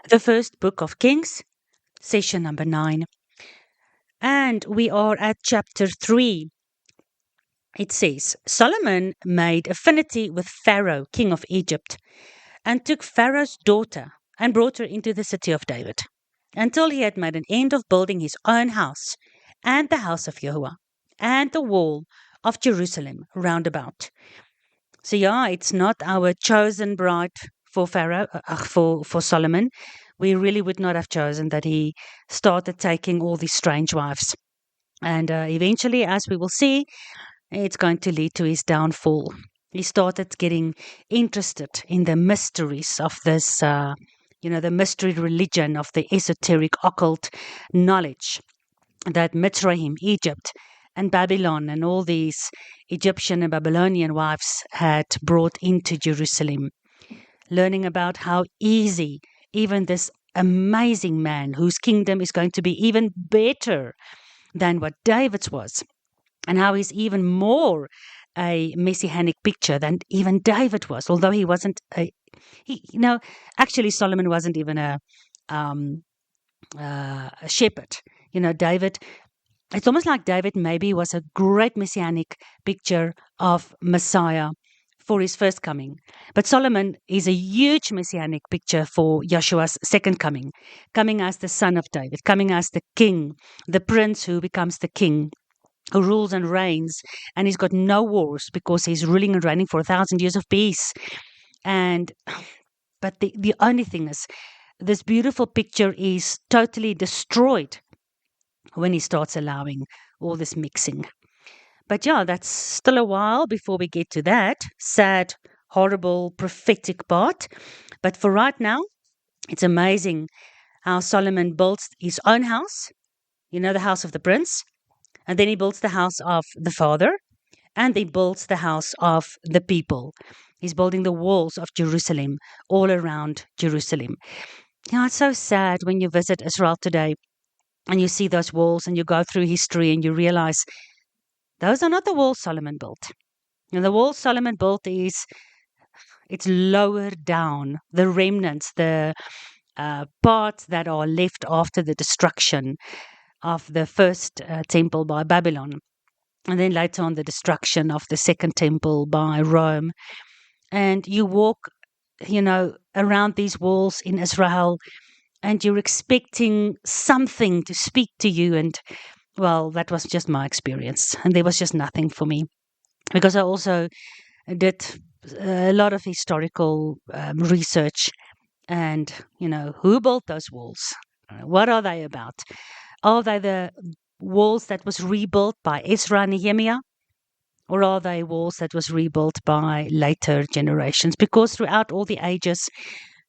the first book of Kings, session number 9. And we are at chapter 3. It says, Solomon made affinity with Pharaoh, king of Egypt, and took Pharaoh's daughter and brought her into the city of David, until he had made an end of building his own house, and the house of Yahuwah, and the wall of Jerusalem round about. So it's not our chosen bride for Pharaoh, for Solomon. We really would not have chosen that he started taking all these strange wives. And eventually, as we will see, it's going to lead to his downfall. He started getting interested in the mysteries of this, the mystery religion of the esoteric occult knowledge that Mitzrayim, Egypt, and Babylon and all these Egyptian and Babylonian wives had brought into Jerusalem. Learning about how easy even this amazing man, whose kingdom is going to be even better than what David's was, and how he's even more a messianic picture than even David was, although he wasn't actually Solomon wasn't even a shepherd. David, it's almost like David maybe was a great messianic picture of Messiah for his first coming. But Solomon is a huge messianic picture for Yeshua's second coming as the son of David, coming as the king, the prince who becomes the king, who rules and reigns, and he's got no wars because he's ruling and reigning for 1,000 years of peace. But the only thing is, this beautiful picture is totally destroyed when he starts allowing all this mixing. But that's still a while before we get to that sad, horrible, prophetic part. But for right now, it's amazing how Solomon builds his own house, the house of the prince, and then he builds the house of the father, and he builds the house of the people. He's building the walls of Jerusalem, all around Jerusalem. It's so sad when you visit Israel today and you see those walls and you go through history and you realize those are not the walls Solomon built. The walls Solomon built it's lower down, the remnants, the parts that are left after the destruction of the first temple by Babylon. And then later on, the destruction of the second temple by Rome. And you walk, around these walls in Israel, and you're expecting something to speak to you. And, well, that was just my experience. And there was just nothing for me. Because I also did a lot of historical research. And, who built those walls? What are they about? Are they the walls that was rebuilt by Ezra and Nehemiah? Or are they walls that was rebuilt by later generations? Because throughout all the ages,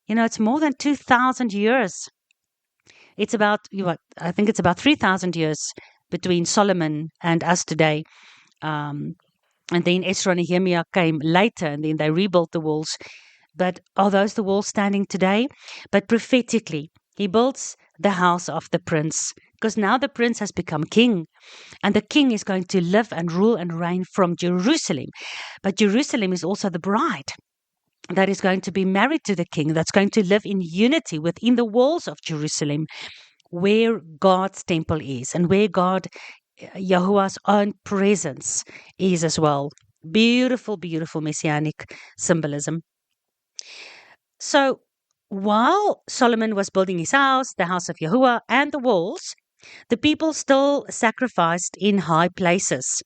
it's more than 2,000 years. It's about, I think it's about 3,000 years between Solomon and us today. And then Ezra and Nehemiah came later, and then they rebuilt the walls. But are those the walls standing today? But prophetically, he builds the house of the prince, because now the prince has become king, and the king is going to live and rule and reign from Jerusalem. But Jerusalem is also the bride that is going to be married to the king, that's going to live in unity within the walls of Jerusalem, where God's temple is and where God, Yahuwah's own presence is as well. Beautiful, beautiful messianic symbolism. So while Solomon was building his house, the house of Yahuwah, and the walls, the people still sacrificed in high places,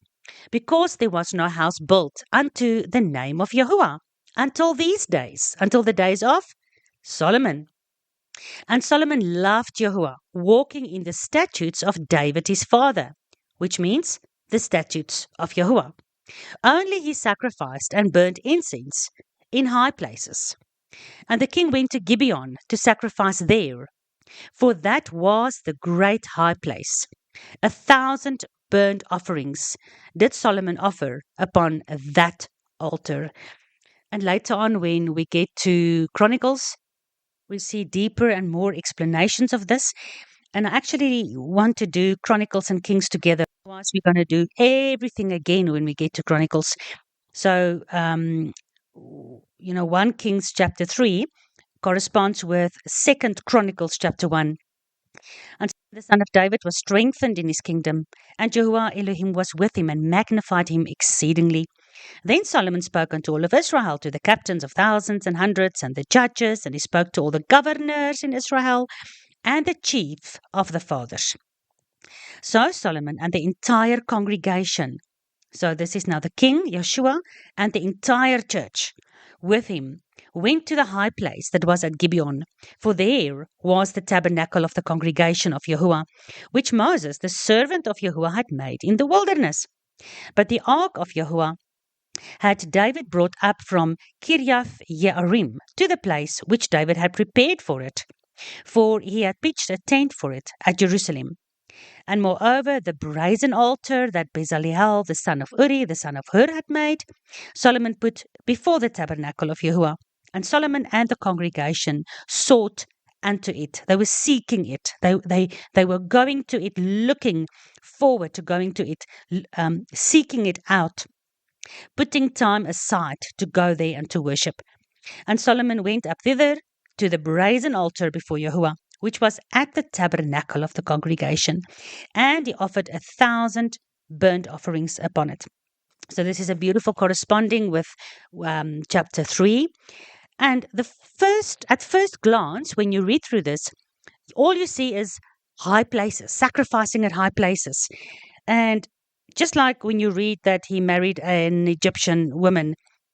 because there was no house built unto the name of Yahuwah until these days, until the days of Solomon. And Solomon loved Yahuwah, walking in the statutes of David his father, which means the statutes of Yahuwah. Only he sacrificed and burnt incense in high places. And the king went to Gibeon to sacrifice there, for that was the great high place. 1,000 burnt offerings did Solomon offer upon that altar. And later on, when we get to Chronicles, we see deeper and more explanations of this. And I actually want to do Chronicles and Kings together. Otherwise, we're going to do everything again when we get to Chronicles. So, 1 Kings chapter 3 corresponds with 2 Chronicles chapter 1. And the son of David was strengthened in his kingdom, and Jehovah Elohim was with him and magnified him exceedingly. Then Solomon spoke unto all of Israel, to the captains of thousands and hundreds, and the judges, and he spoke to all the governors in Israel, and the chief of the fathers. So Solomon and the entire congregation, so this is now the king, Yeshua, and the entire church with him, went to the high place that was at Gibeon, for there was the tabernacle of the congregation of Yahuwah, which Moses, the servant of Yahuwah, had made in the wilderness. But the ark of Yahuwah had David brought up from Kiriath Jearim to the place which David had prepared for it, for he had pitched a tent for it at Jerusalem. And moreover, the brazen altar that Bezaleel, the son of Uri, the son of Hur, had made, Solomon put before the tabernacle of Yahuwah. And Solomon and the congregation sought unto it. They were seeking it. They were going to it, looking forward to going to it, seeking it out, putting time aside to go there and to worship. And Solomon went up thither to the brazen altar before Yahuwah, which was at the tabernacle of the congregation, and he offered 1,000 burnt offerings upon it. So this is a beautiful corresponding with chapter 3. And at first glance, when you read through this, all you see is high places, sacrificing at high places. And just like when you read that he married an Egyptian woman,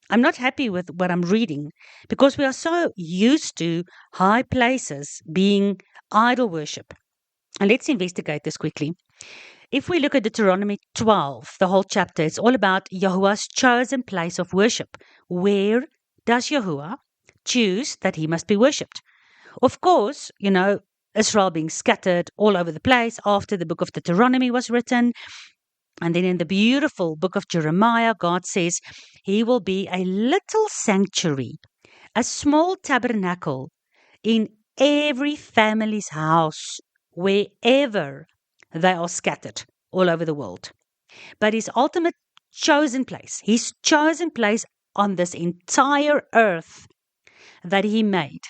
I'm not happy with what I'm reading, because we are so used to high places being idol worship. And let's investigate this quickly. If we look at Deuteronomy 12, the whole chapter, it's all about Yahuwah's chosen place of worship. Where does Yahuwah choose that he must be worshipped? Of course, Israel being scattered all over the place after the book of Deuteronomy was written. And then in the beautiful book of Jeremiah, God says he will be a little sanctuary, a small tabernacle in every family's house, wherever they are scattered all over the world. But his ultimate chosen place, his chosen place on this entire earth that he made,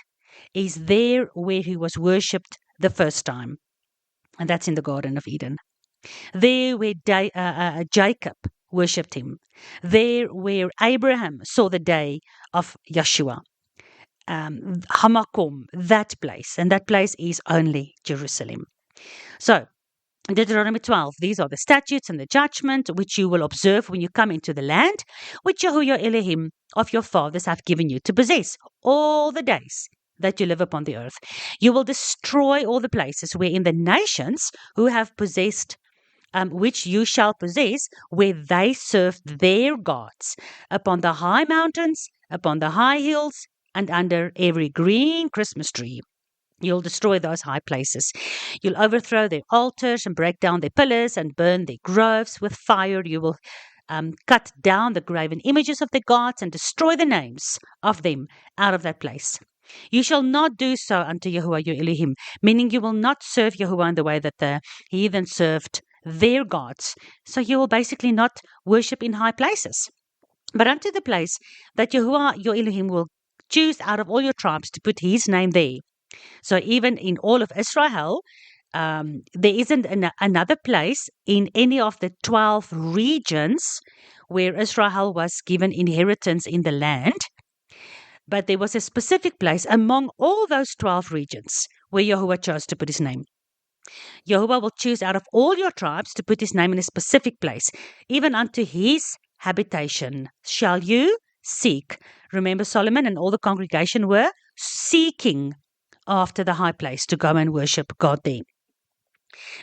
is there where he was worshipped the first time. And that's in the Garden of Eden. There where Jacob worshipped him. There where Abraham saw the day of Yeshua. Hamakom, that place. And that place is only Jerusalem. So, Deuteronomy 12, these are the statutes and the judgment which you will observe when you come into the land, which Yahuwah Elohim of your fathers have given you to possess all the days that you live upon the earth. You will destroy all the places wherein the nations who have possessed which you shall possess, where they served their gods, upon the high mountains, upon the high hills, and under every green Christmas tree. You'll destroy those high places. You'll overthrow their altars and break down their pillars and burn their groves with fire. You will cut down the graven images of the gods and destroy the names of them out of that place. You shall not do so unto Yahuwah your Elohim, meaning you will not serve Yahuwah in the way that the heathen served their gods. So you will basically not worship in high places, but unto the place that Yahuwah your Elohim will choose out of all your tribes to put his name there. So even in all of Israel, there isn't another place in any of the 12 regions where Israel was given inheritance in the land. But there was a specific place among all those 12 regions where Yahuwah chose to put his name. Yahuwah will choose out of all your tribes to put his name in a specific place. Even unto his habitation shall you seek. Remember, Solomon and all the congregation were seeking after the high place to go and worship God there.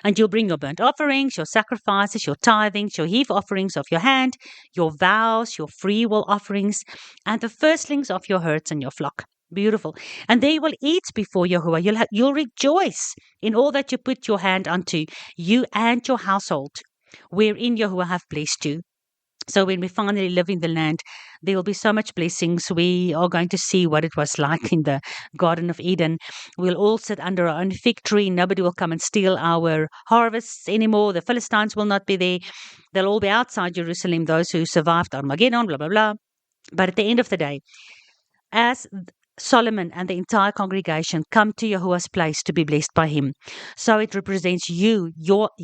And you'll bring your burnt offerings, your sacrifices, your tithings, your heave offerings of your hand, your vows, your free will offerings, and the firstlings of your herds and your flock. Beautiful. And they will eat before Yahuwah. You'll rejoice in all that you put your hand unto, you and your household, wherein Yahuwah have blessed you. So when we finally live in the land, there will be so much blessings. We are going to see what it was like in the Garden of Eden. We'll all sit under our own fig tree. Nobody will come and steal our harvests anymore. The Philistines will not be there. They'll all be outside Jerusalem, those who survived Armageddon, blah, blah, blah. But at the end of the day, as Solomon and the entire congregation come to Yahuwah's place to be blessed by him. So it represents you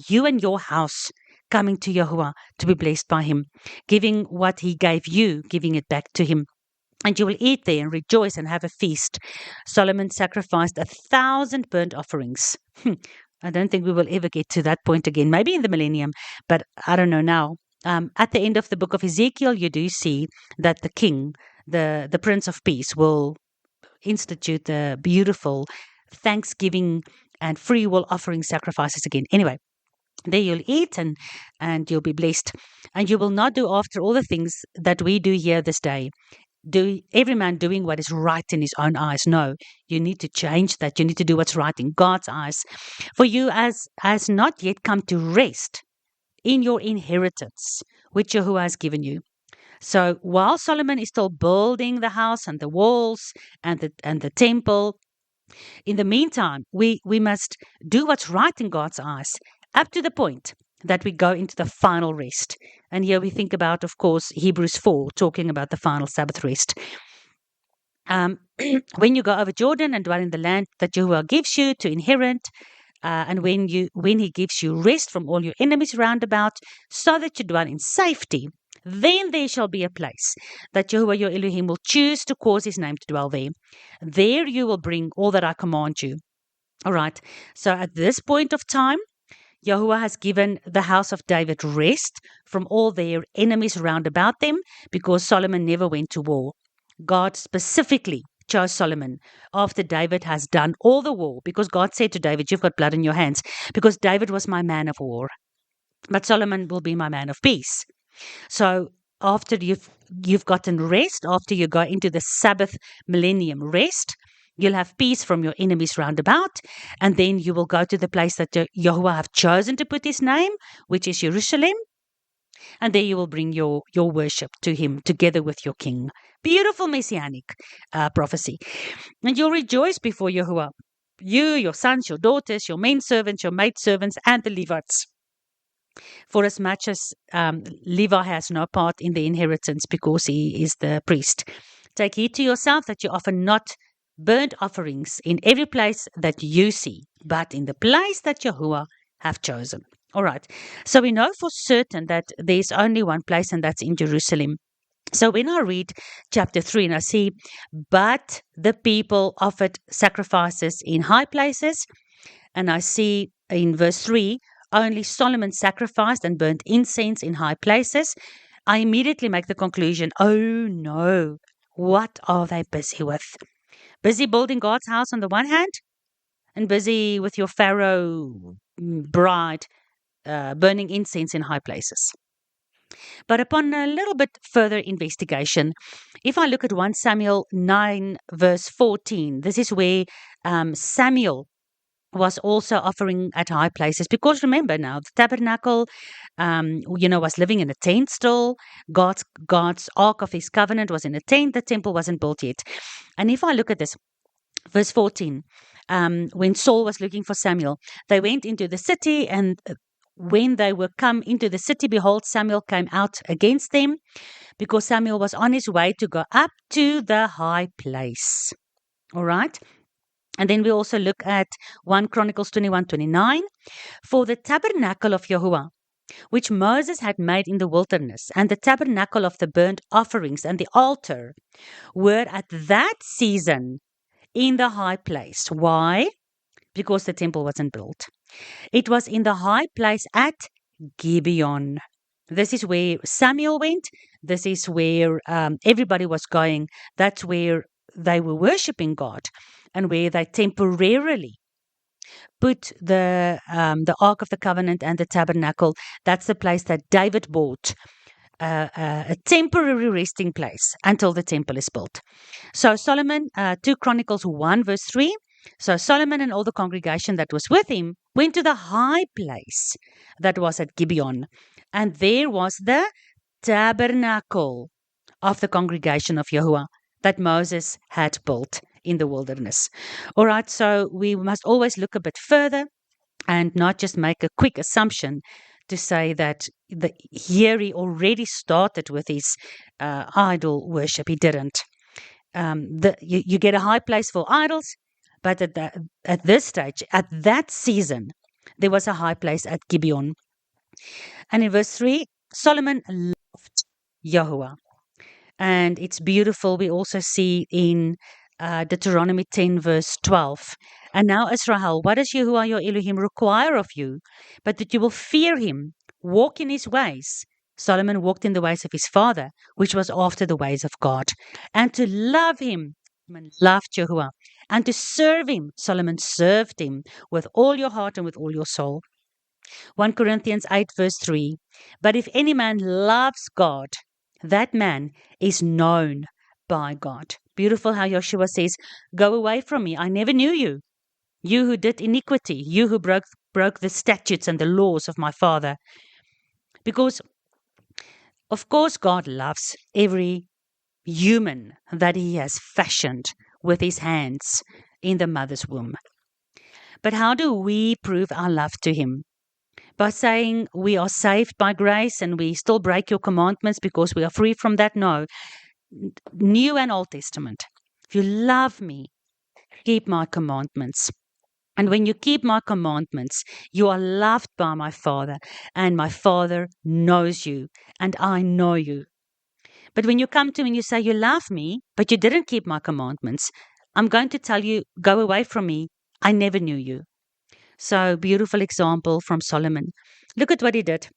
and your house coming to Yahuwah to be blessed by him, giving what he gave you, giving it back to him. And you will eat there and rejoice and have a feast. Solomon sacrificed 1,000 burnt offerings. I don't think we will ever get to that point again, maybe in the millennium, but I don't know now. At the end of the book of Ezekiel, you do see that the king, the Prince of Peace, will institute the beautiful thanksgiving and free will offering sacrifices again. Anyway, there you'll eat and you'll be blessed. And you will not do after all the things that we do here this day. Do every man doing what is right in his own eyes. No, you need to change that. You need to do what's right in God's eyes. For you has not yet come to rest in your inheritance, which Yahuwah has given you. So while Solomon is still building the house and the walls and the temple, in the meantime, we must do what's right in God's eyes up to the point that we go into the final rest. And here we think about, of course, Hebrews 4, talking about the final Sabbath rest. When you go over Jordan and dwell in the land that Yahuwah gives you to inherit, and when he gives you rest from all your enemies round about, so that you dwell in safety, then there shall be a place that Yahuwah your Elohim will choose to cause his name to dwell there. There you will bring all that I command you. All right. So at this point of time, Yahuwah has given the house of David rest from all their enemies round about them, because Solomon never went to war. God specifically chose Solomon after David has done all the war, because God said to David, you've got blood in your hands, because David was my man of war, but Solomon will be my man of peace. So after you've gotten rest, after you go into the Sabbath millennium rest, you'll have peace from your enemies round about, and then you will go to the place that Yahuwah have chosen to put his name, which is Jerusalem, and there you will bring your worship to him together with your king. Beautiful Messianic prophecy. And you'll rejoice before Yahuwah, you, your sons, your daughters, your men servants, your maid servants, and the Levites. For as much as Levi has no part in the inheritance, because he is the priest. Take heed to yourself that you offer not burnt offerings in every place that you see, but in the place that Yahuwah have chosen. All right. So we know for certain that there's only one place, and that's in Jerusalem. So when I read chapter 3 and I see, but the people offered sacrifices in high places, and I see in verse 3, only Solomon sacrificed and burnt incense in high places, I immediately make the conclusion, oh no, what are they busy with? Busy building God's house on the one hand, and busy with your Pharaoh bride burning incense in high places. But upon a little bit further investigation, if I look at 1 Samuel 9 verse 14, this is where Samuel was also offering at high places, because remember now, the tabernacle, was living in a tent still. God's ark of his covenant was in a tent. The temple wasn't built yet. And if I look at this, verse 14, when Saul was looking for Samuel, they went into the city, and when they were come into the city, behold, Samuel came out against them, because Samuel was on his way to go up to the high place. All right. And then we also look at 1 Chronicles 21:29. For the tabernacle of Yahuwah, which Moses had made in the wilderness, and the tabernacle of the burnt offerings and the altar, were at that season in the high place. Why? Because the temple wasn't built. It was in the high place at Gibeon. This is where Samuel went. This is where everybody was going. That's where they were worshipping God, and where they temporarily put the Ark of the Covenant and the tabernacle. That's the place that David bought, a temporary resting place until the temple is built. So Solomon, 2 Chronicles 1 verse 3, so Solomon and all the congregation that was with him went to the high place that was at Gibeon, and there was the tabernacle of the congregation of Yahuwah that Moses had built in the wilderness. All right, so we must always look a bit further and not just make a quick assumption to say that here he already started with his idol worship. He didn't. You get a high place for idols, but at this stage, at that season, there was a high place at Gibeon. And in verse 3, Solomon loved Yahuwah. And it's beautiful. We also see in Deuteronomy 10, verse 12. And now, Israel, what does Yahuwah your Elohim require of you? But that you will fear him, walk in his ways. Solomon walked in the ways of his father, which was after the ways of God. And to love him, Solomon loved Yahuwah. And to serve him, Solomon served him with all your heart and with all your soul. 1 Corinthians 8, verse 3. But if any man loves God, that man is known by God. Beautiful how Joshua says, go away from me. I never knew you. You who did iniquity, you who broke the statutes and the laws of my father. Because, of course, God loves every human that he has fashioned with his hands in the mother's womb. But how do we prove our love to him? By saying we are saved by grace and we still break your commandments because we are free from that? No. New and Old Testament. If you love me, keep my commandments. And when you keep my commandments, you are loved by my Father, and my Father knows you, and I know you. But when you come to me and you say you love me, but you didn't keep my commandments, I'm going to tell you, go away from me. I never knew you. So, beautiful example from Solomon. Look at what he did.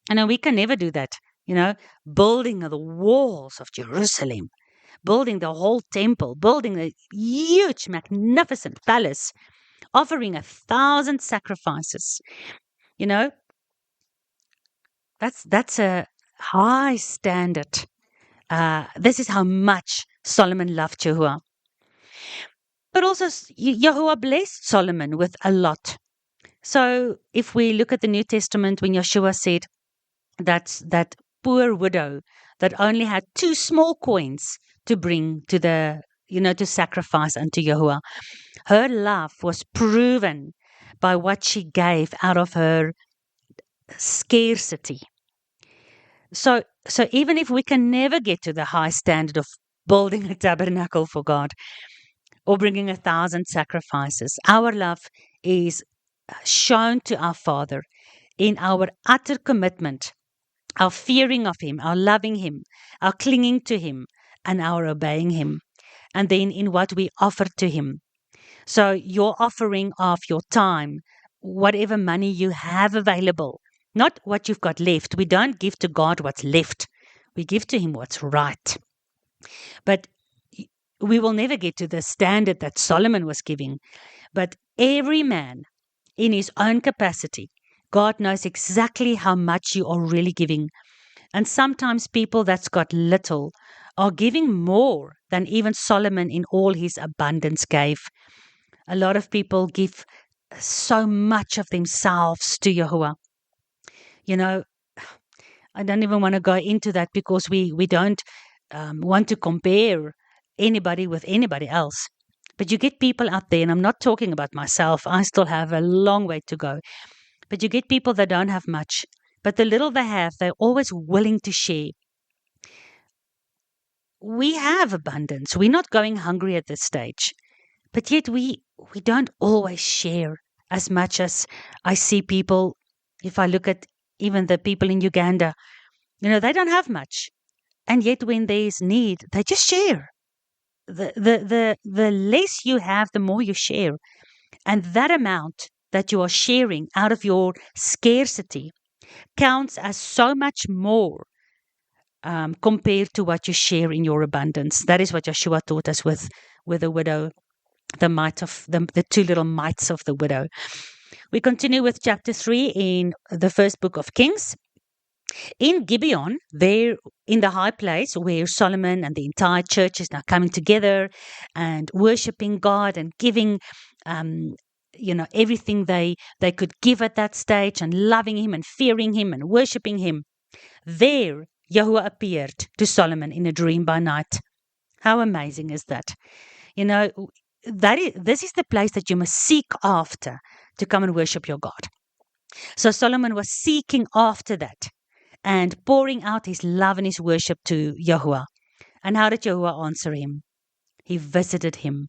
And we can never do that, building the walls of Jerusalem, building the whole temple, building a huge, magnificent palace, offering 1,000 sacrifices. That's a high standard. This is how much Solomon loved Yahuwah. But also, Yahuwah blessed Solomon with a lot. So if we look at the New Testament, when Yeshua said that poor widow that only had 2 small coins to bring to to sacrifice unto Yahuwah, her love was proven by what she gave out of her scarcity. So even if we can never get to the high standard of building a tabernacle for God or bringing 1,000 sacrifices, our love is shown to our Father in our utter commitment, our fearing of him, our loving him, our clinging to him, and our obeying him, and then in what we offer to him. So your offering of your time, whatever money you have available, not what you've got left. We don't give to God what's left. We give to him what's right. But we will never get to the standard that Solomon was giving. But every man in his own capacity, God knows exactly how much you are really giving. And sometimes people that's got little are giving more than even Solomon in all his abundance gave. A lot of people give so much of themselves to Yahuwah. I don't even want to go into that because we don't want to compare anybody with anybody else. But you get people out there, and I'm not talking about myself. I still have a long way to go. But you get people that don't have much. But the little they have, they're always willing to share. We have abundance. We're not going hungry at this stage. But yet we don't always share as much as I see people. If I look at even the people in Uganda, they don't have much. And yet when there's need, they just share. The less you have, the more you share. And that amount that you are sharing out of your scarcity counts as so much more compared to what you share in your abundance. That is what Yeshua taught us with the widow, the mite of the 2 little mites of the widow. We continue with chapter 3 in the first book of Kings. In Gibeon, there in the high place where Solomon and the entire church is now coming together and worshiping God and giving everything they could give at that stage, and loving him and fearing him and worshiping him. There, Yahuwah appeared to Solomon in a dream by night. How amazing is that? This is the place that you must seek after to come and worship your God. So Solomon was seeking after that and pouring out his love and his worship to Yahuwah. And how did Yahuwah answer him? He visited him.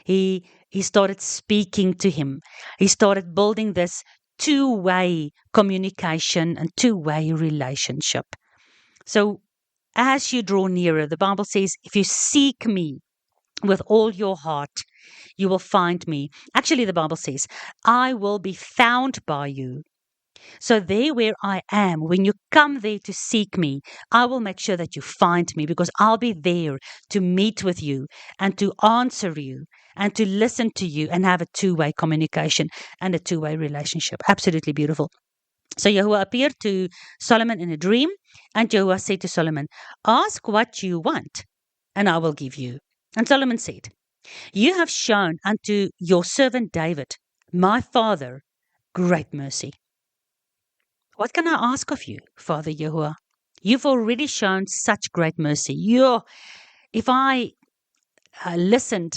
He started speaking to him. He started building this two-way communication and two-way relationship. So as you draw nearer, the Bible says, if you seek me with all your heart, you will find me. Actually, the Bible says, I will be found by you. So there where I am, when you come there to seek me, I will make sure that you find me, because I'll be there to meet with you and to answer you and to listen to you and have a two-way communication and a two-way relationship. Absolutely beautiful. So Yahuwah appeared to Solomon in a dream, and Yahuwah said to Solomon, ask what you want, and I will give you. And Solomon said, you have shown unto your servant David, my father, great mercy. What can I ask of you, Father Yahuwah? You've already shown such great mercy. If I listened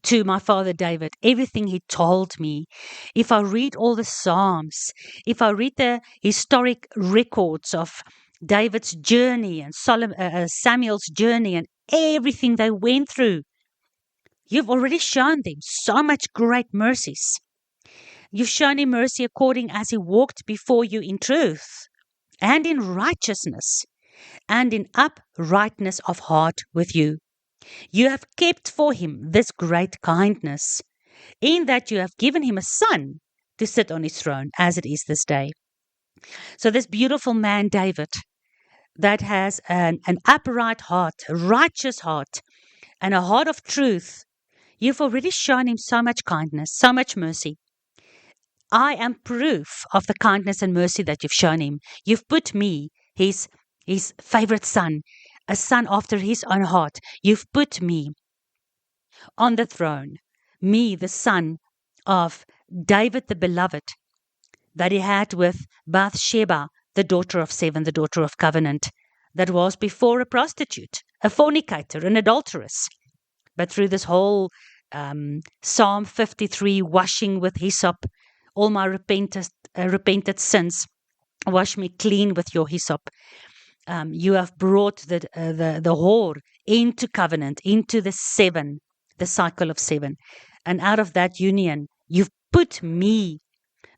to my father David, everything he told me, if I read all the Psalms, if I read the historic records of David's journey and Samuel's journey and everything they went through, you've already shown them so much great mercies. You've shown him mercy according as he walked before you in truth and in righteousness and in uprightness of heart with you. You have kept for him this great kindness, in that you have given him a son to sit on his throne, as it is this day. So this beautiful man, David, that has an upright heart, a righteous heart, and a heart of truth, you've already shown him so much kindness, so much mercy. I am proof of the kindness and mercy that you've shown him. You've put me, his favorite son, a son after his own heart. You've put me on the throne, me, the son of David the beloved, that he had with Bathsheba, the daughter of seven, the daughter of covenant, that was before a prostitute, a fornicator, an adulteress. But through this whole Psalm 53, washing with hyssop, all my repented sins, wash me clean with your hyssop. You have brought the whore into covenant, into the cycle of seven. And out of that union, you've put me,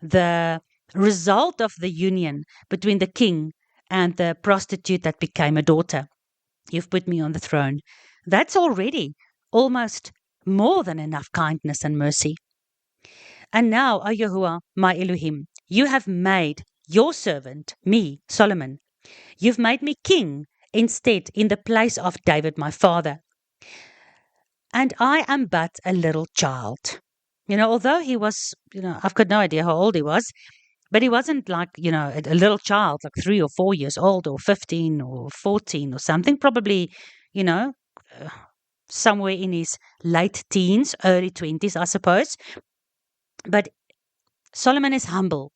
the result of the union between the king and the prostitute that became a daughter. You've put me on the throne. That's already almost more than enough kindness and mercy. And now, O Yahuwah, my Elohim, you have made your servant, me, Solomon, you've made me king instead in the place of David, my father. And I am but a little child. Although he was, I've got no idea how old he was, but he wasn't like, a little child, like 3 or 4 years old or 15 or 14 or something, probably, somewhere in his late teens, early 20s, I suppose. But Solomon is humble.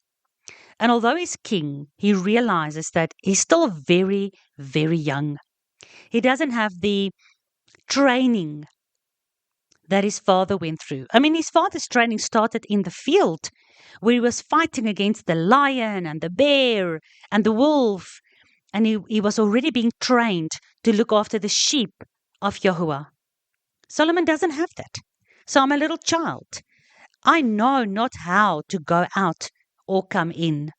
And although he's king, he realizes that he's still very, very young. He doesn't have the training that his father went through. I mean, his father's training started in the field, where he was fighting against the lion and the bear and the wolf. And he was already being trained to look after the sheep of Yahuwah. Solomon doesn't have that. So I'm a little child. I know not how to go out or come in.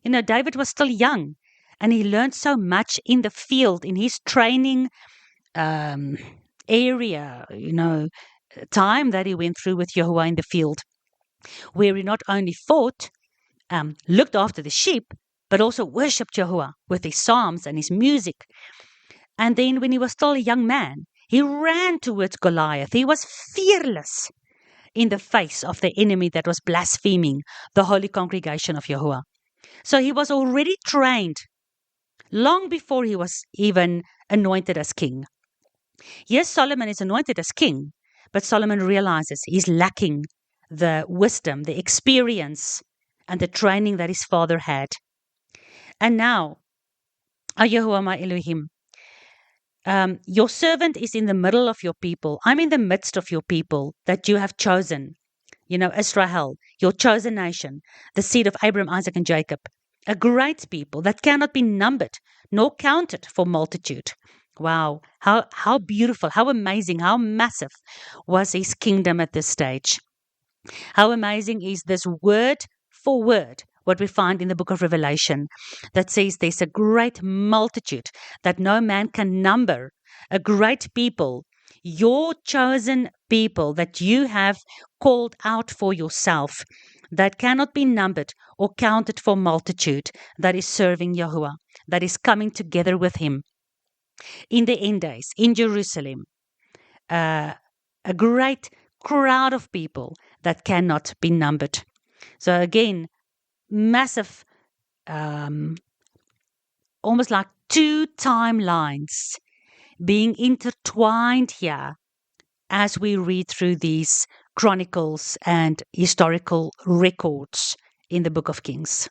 David was still young, and he learned so much in the field, in his training area, time that he went through with Yahuwah in the field, where he not only fought, looked after the sheep, but also worshipped Yahuwah with his psalms and his music. And then when he was still a young man, he ran towards Goliath. He was fearless in the face of the enemy that was blaspheming the holy congregation of Yahuwah. So he was already trained long before he was even anointed as king. Yes, Solomon is anointed as king, but Solomon realizes he's lacking the wisdom, the experience, and the training that his father had. And now, O Yahuwah, my Elohim, your servant is in the middle of your people. I'm in the midst of your people that you have chosen. Israel, your chosen nation, the seed of Abraham, Isaac, and Jacob, a great people that cannot be numbered nor counted for multitude. Wow, how beautiful, how amazing, how massive was his kingdom at this stage. How amazing is this word for word, what we find in the book of Revelation, that says there's a great multitude that no man can number, a great people, your chosen people that you have called out for yourself, that cannot be numbered or counted for multitude, that is serving Yahuwah, that is coming together with him in the end days in Jerusalem. Uh, a great crowd of people that cannot be numbered. So again, massive, um, almost like two timelines being intertwined here as we read through these chronicles and historical records in the book of Kings.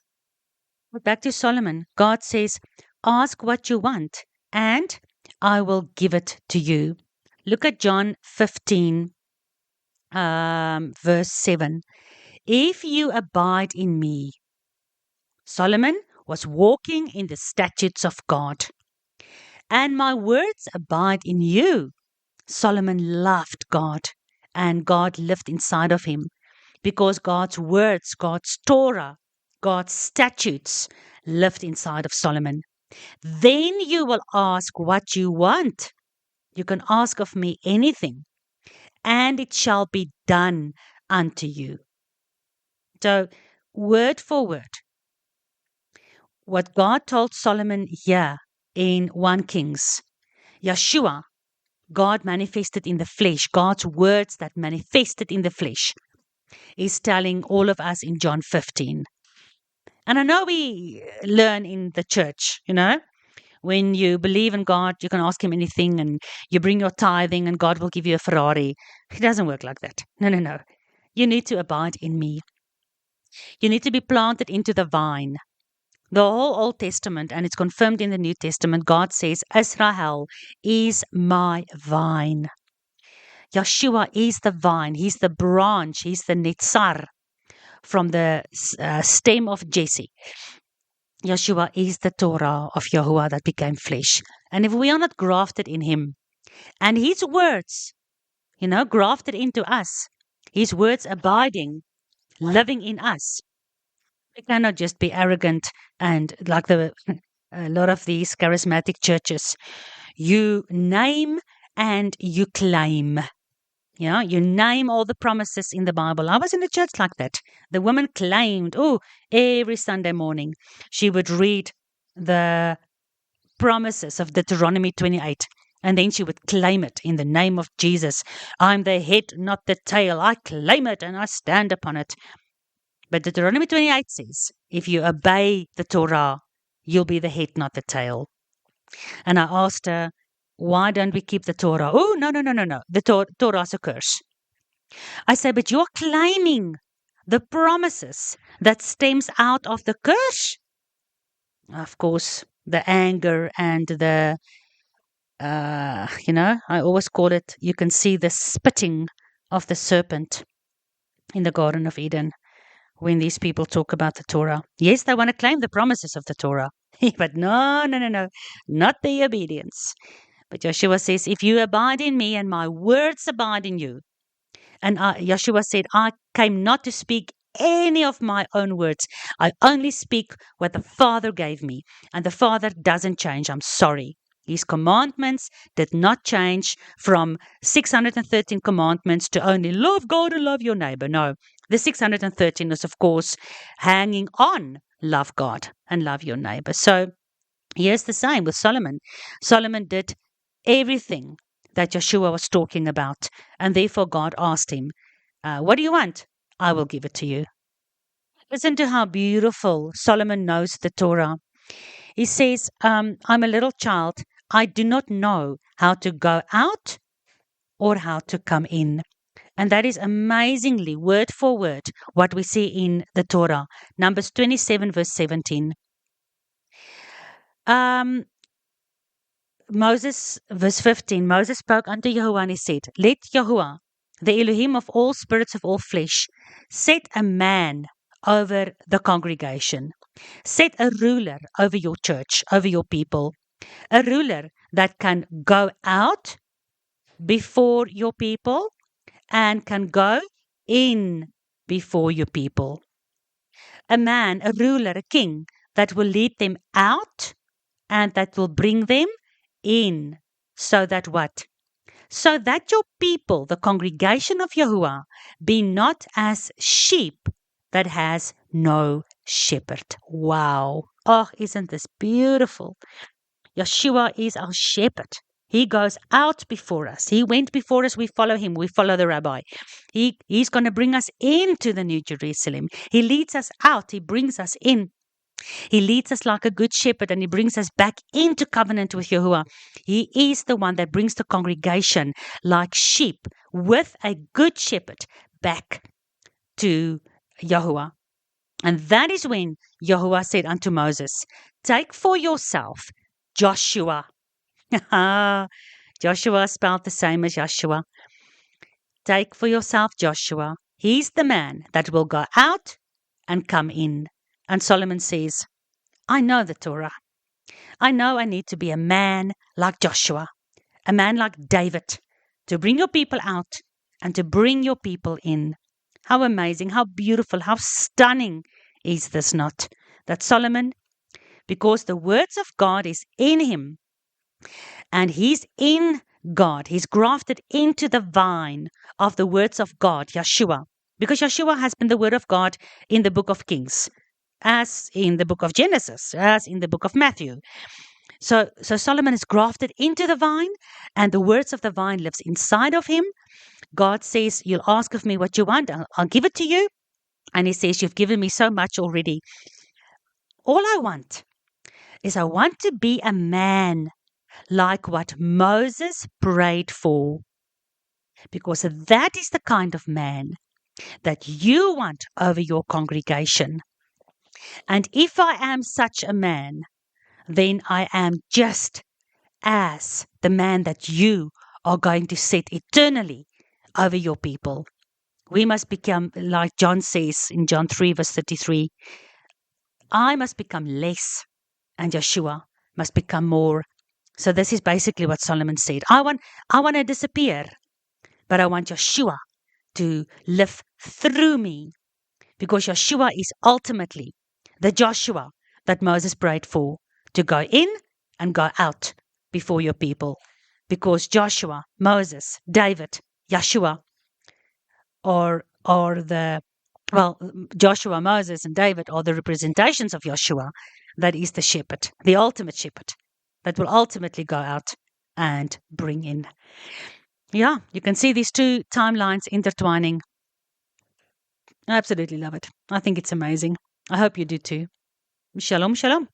But back to Solomon. God says, ask what you want and I will give it to you. Look at John 15, verse 7. If you abide in me, Solomon was walking in the statutes of God, and my words abide in you. Solomon loved God, and God lived inside of him because God's words, God's Torah, God's statutes lived inside of Solomon. Then you will ask what you want. You can ask of me anything, and it shall be done unto you. So, word for word, what God told Solomon here in 1 Kings, Yeshua, God manifested in the flesh, God's words that manifested in the flesh, is telling all of us in John 15. And I know we learn in the church, when you believe in God, you can ask him anything and you bring your tithing and God will give you a Ferrari. It doesn't work like that. No, no, no. You need to abide in me. You need to be planted into the vine. The whole Old Testament, and it's confirmed in the New Testament, God says, Israel is my vine. Yeshua is the vine. He's the branch. He's the netzar from the stem of Jesse. Yeshua is the Torah of Yahuwah that became flesh. And if we are not grafted in him, and his words, grafted into us, his words abiding, living in us, we cannot just be arrogant and like a lot of these charismatic churches. You name and you claim. You name all the promises in the Bible. I was in a church like that. The woman claimed, every Sunday morning she would read the promises of Deuteronomy 28. And then she would claim it in the name of Jesus. I'm the head, not the tail. I claim it and I stand upon it. But Deuteronomy 28 says, if you obey the Torah, you'll be the head, not the tail. And I asked her, why don't we keep the Torah? Oh, no. The Torah's a curse. I say, but you're claiming the promises that stems out of the curse. Of course, the anger and I always call it, you can see the spitting of the serpent in the Garden of Eden when these people talk about the Torah. Yes, they want to claim the promises of the Torah, but no, not the obedience. But Yeshua says, if you abide in me and my words abide in you, and Yeshua said, I came not to speak any of my own words. I only speak what the Father gave me. And the Father doesn't change. I'm sorry. His commandments did not change from 613 commandments to only love God and love your neighbor. No, the 613 is, of course, hanging on love God and love your neighbor. So here's the same with Solomon. Solomon did everything that Yeshua was talking about. And therefore God asked him, what do you want? I will give it to you. Listen to how beautiful Solomon knows the Torah. He says, I'm a little child. I do not know how to go out or how to come in. And that is amazingly, word for word, what we see in the Torah. Numbers 27, verse 17. Verse 15, Moses spoke unto Yahuwah and he said, let Yahuwah, the Elohim of all spirits of all flesh, set a man over the congregation. Set a ruler over your church, over your people. A ruler that can go out before your people and can go in before your people. A man, a ruler, a king that will lead them out and that will bring them in. So that what? So that your people, the congregation of Yahuwah, be not as sheep that has no shepherd. Wow. Oh, isn't this beautiful? Yeshua is our shepherd. He goes out before us. He went before us. We follow him. We follow the rabbi. He's going to bring us into the New Jerusalem. He leads us out. He brings us in. He leads us like a good shepherd and he brings us back into covenant with Yahuwah. He is the one that brings the congregation like sheep with a good shepherd back to Yahuwah. And that is when Yahuwah said unto Moses, take for yourself Joshua. Joshua spelled the same as Joshua. Take for yourself Joshua. He's the man that will go out and come in. And Solomon says, I know the Torah. I know I need to be a man like Joshua, a man like David, to bring your people out and to bring your people in. How amazing, how beautiful, how stunning is this not? That Solomon, because the words of God is in him, and he's in God. He's grafted into the vine of the words of God, Yeshua. Because Yeshua has been the word of God in the book of Kings, as in the book of Genesis, as in the book of Matthew. So Solomon is grafted into the vine, and the words of the vine lives inside of him. God says, you'll ask of me what you want, I'll give it to you. And he says, you've given me so much already. All I want is I want to be a man like what Moses prayed for, because that is the kind of man that you want over your congregation. And if I am such a man, then I am just as the man that you are going to set eternally over your people. We must become, like John says in John 3 verse 33, I must become less and Yeshua must become more. So this is basically what Solomon said. I want to disappear, but I want Yeshua to live through me, because Yeshua is ultimately the Joshua that Moses prayed for, to go in and go out before your people. Because Joshua, Moses, David, Yeshua are Joshua, Moses, and David are the representations of Yeshua. That is the shepherd, the ultimate shepherd, that will ultimately go out and bring in. Yeah, you can see these two timelines intertwining. I absolutely love it. I think it's amazing. I hope you do too. Shalom, shalom.